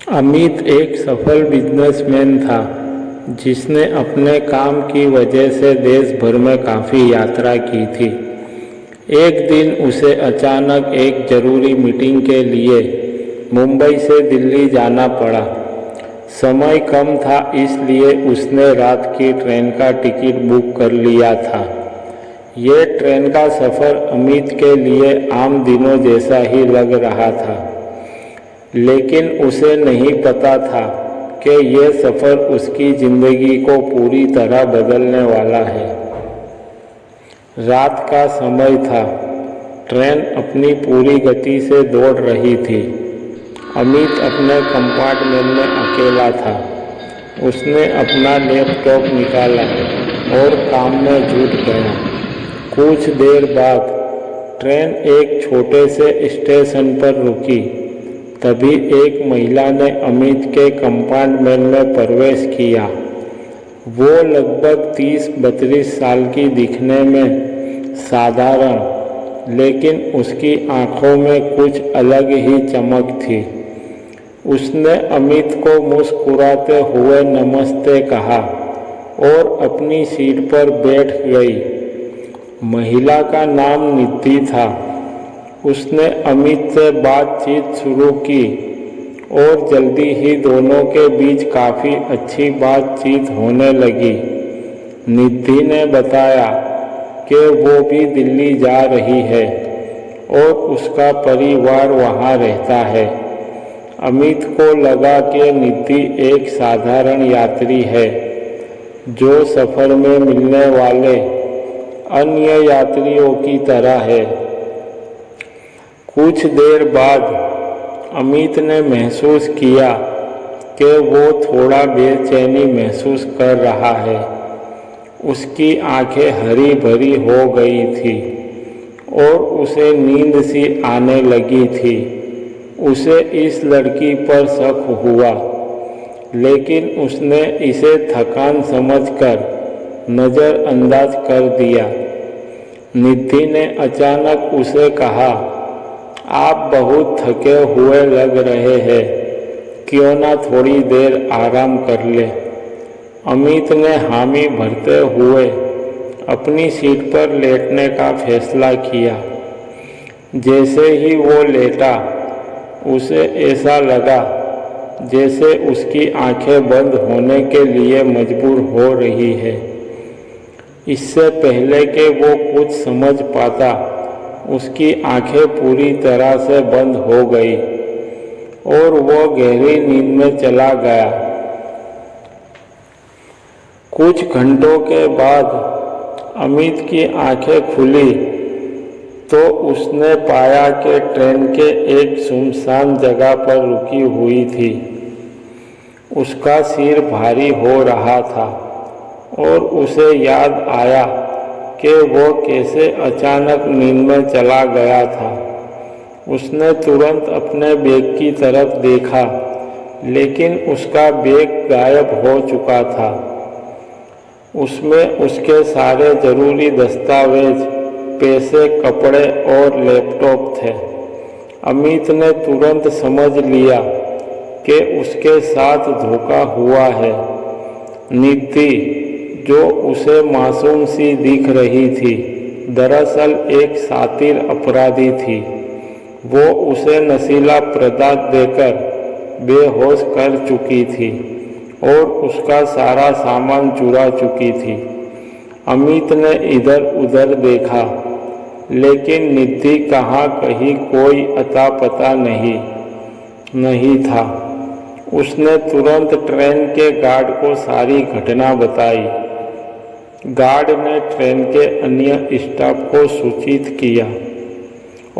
अमित एक सफल बिजनेसमैन था जिसने अपने काम की वजह से देश भर में काफ़ी यात्रा की थी। एक दिन उसे अचानक एक ज़रूरी मीटिंग के लिए मुंबई से दिल्ली जाना पड़ा। समय कम था, इसलिए उसने रात की ट्रेन का टिकट बुक कर लिया था। ये ट्रेन का सफ़र अमित के लिए आम दिनों जैसा ही लग रहा था, लेकिन उसे नहीं पता था कि यह सफ़र उसकी ज़िंदगी को पूरी तरह बदलने वाला है। रात का समय था। ट्रेन अपनी पूरी गति से दौड़ रही थी। अमित अपने कंपार्टमेंट में अकेला था। उसने अपना लैपटॉप निकाला और काम में जुट गया। कुछ देर बाद ट्रेन एक छोटे से स्टेशन पर रुकी। तभी एक महिला ने अमित के कंपार्टमेंट में प्रवेश किया। वो लगभग 30-32 साल की दिखने में साधारण, लेकिन उसकी आंखों में कुछ अलग ही चमक थी। उसने अमित को मुस्कुराते हुए नमस्ते कहा और अपनी सीट पर बैठ गई। महिला का नाम निधि था। उसने अमित से बातचीत शुरू की और जल्दी ही दोनों के बीच काफ़ी अच्छी बातचीत होने लगी। निधि ने बताया कि वो भी दिल्ली जा रही है और उसका परिवार वहाँ रहता है। अमित को लगा कि निधि एक साधारण यात्री है जो सफ़र में मिलने वाले अन्य यात्रियों की तरह है। कुछ देर बाद अमित ने महसूस किया कि वो थोड़ा बेचैनी महसूस कर रहा है। उसकी आंखें हरी भरी हो गई थी और उसे नींद सी आने लगी थी। उसे इस लड़की पर शक हुआ, लेकिन उसने इसे थकान समझकर नज़रअंदाज कर दिया। निधि ने अचानक उसे कहा, आप बहुत थके हुए लग रहे हैं, क्यों ना थोड़ी देर आराम कर ले। अमित ने हामी भरते हुए अपनी सीट पर लेटने का फैसला किया। जैसे ही वो लेटा, उसे ऐसा लगा जैसे उसकी आंखें बंद होने के लिए मजबूर हो रही है। इससे पहले कि वो कुछ समझ पाता, उसकी आंखें पूरी तरह से बंद हो गई और वो गहरी नींद में चला गया। कुछ घंटों के बाद अमित की आंखें खुली तो उसने पाया कि ट्रेन के एक सुनसान जगह पर रुकी हुई थी। उसका सिर भारी हो रहा था और उसे याद आया कि वो कैसे अचानक नींद में चला गया था। उसने तुरंत अपने बैग की तरफ देखा, लेकिन उसका बैग गायब हो चुका था। उसमें उसके सारे ज़रूरी दस्तावेज, पैसे, कपड़े और लैपटॉप थे। अमित ने तुरंत समझ लिया कि उसके साथ धोखा हुआ है। निधि, जो उसे मासूम सी दिख रही थी, दरअसल एक शातिर अपराधी थी। वो उसे नशीला पदार्थ देकर बेहोश कर चुकी थी और उसका सारा सामान चुरा चुकी थी। अमित ने इधर उधर देखा, लेकिन निधि कहाँ कहीं कोई अता पता नहीं था। उसने तुरंत ट्रेन के गार्ड को सारी घटना बताई। गार्ड ने ट्रेन के अन्य स्टाफ को सूचित किया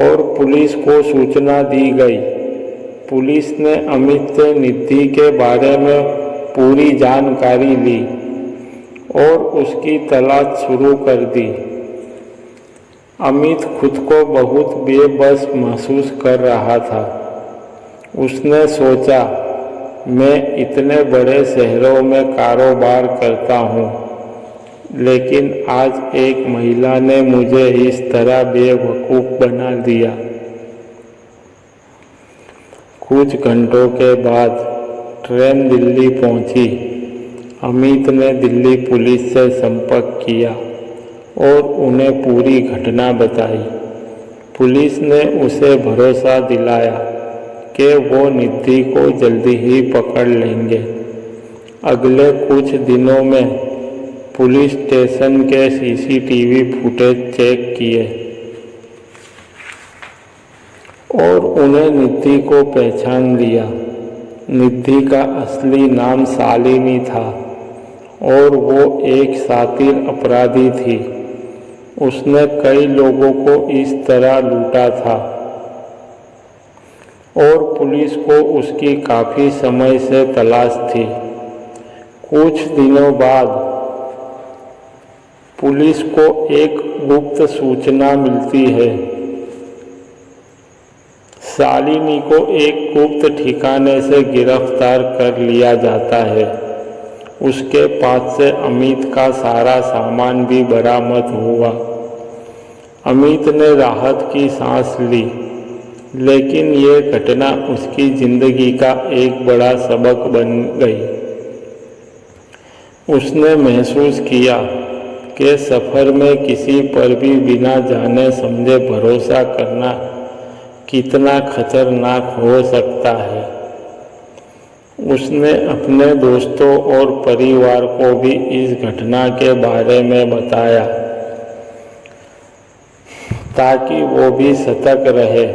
और पुलिस को सूचना दी गई। पुलिस ने अमित से निधि के बारे में पूरी जानकारी ली और उसकी तलाश शुरू कर दी। अमित खुद को बहुत बेबस महसूस कर रहा था। उसने सोचा, मैं इतने बड़े शहरों में कारोबार करता हूँ, लेकिन आज एक महिला ने मुझे इस तरह बेवकूफ़ बना दिया। कुछ घंटों के बाद ट्रेन दिल्ली पहुंची। अमित ने दिल्ली पुलिस से संपर्क किया और उन्हें पूरी घटना बताई। पुलिस ने उसे भरोसा दिलाया कि वो निधि को जल्दी ही पकड़ लेंगे। अगले कुछ दिनों में पुलिस स्टेशन के सीसीटीवी फुटेज चेक किए और उन्हें निधि को पहचान लिया। निधि का असली नाम शालिनी था और वो एक शातिर अपराधी थी। उसने कई लोगों को इस तरह लूटा था और पुलिस को उसकी काफ़ी समय से तलाश थी। कुछ दिनों बाद पुलिस को एक गुप्त सूचना मिलती है। शालिनी को एक गुप्त ठिकाने से गिरफ्तार कर लिया जाता है। उसके पास से अमित का सारा सामान भी बरामद हुआ। अमित ने राहत की सांस ली, लेकिन ये घटना उसकी जिंदगी का एक बड़ा सबक बन गई। उसने महसूस किया कि सफ़र में किसी पर भी बिना जाने समझे भरोसा करना कितना खतरनाक हो सकता है। उसने अपने दोस्तों और परिवार को भी इस घटना के बारे में बताया ताकि वो भी सतर्क रहे।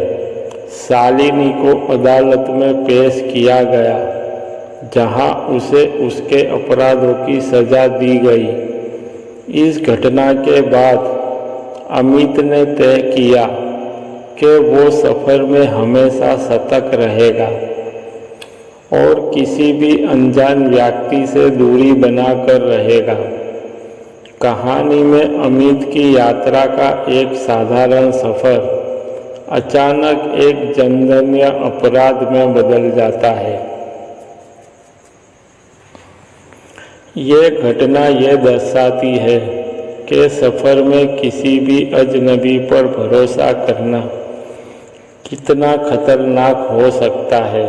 शालिनी को अदालत में पेश किया गया, जहां उसे उसके अपराधों की सजा दी गई। इस घटना के बाद अमित ने तय किया कि वो सफ़र में हमेशा सतर्क रहेगा और किसी भी अनजान व्यक्ति से दूरी बनाकर रहेगा। कहानी में अमित की यात्रा का एक साधारण सफ़र अचानक एक जघन्य अपराध में बदल जाता है। ये घटना ये दर्शाती है कि सफ़र में किसी भी अजनबी पर भरोसा करना कितना खतरनाक हो सकता है।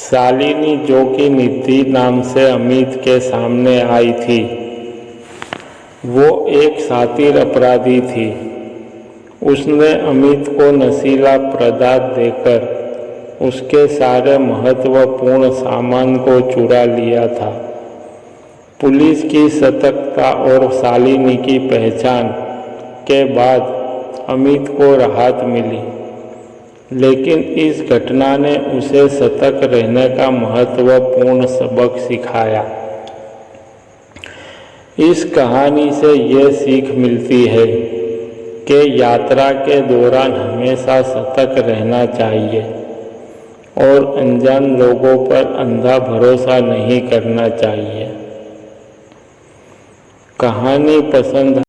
शालिनी, जो कि निधि नाम से अमित के सामने आई थी, वो एक शातिर अपराधी थी। उसने अमित को नशीला पदार्थ देकर उसके सारे महत्वपूर्ण सामान को चुरा लिया था। पुलिस की सतर्कता और शालिनी की पहचान के बाद अमित को राहत मिली, लेकिन इस घटना ने उसे सतर्क रहने का महत्वपूर्ण सबक सिखाया। इस कहानी से ये सीख मिलती है कि यात्रा के दौरान हमेशा सतर्क रहना चाहिए और अनजान लोगों पर अंधा भरोसा नहीं करना चाहिए। कहानी पसंद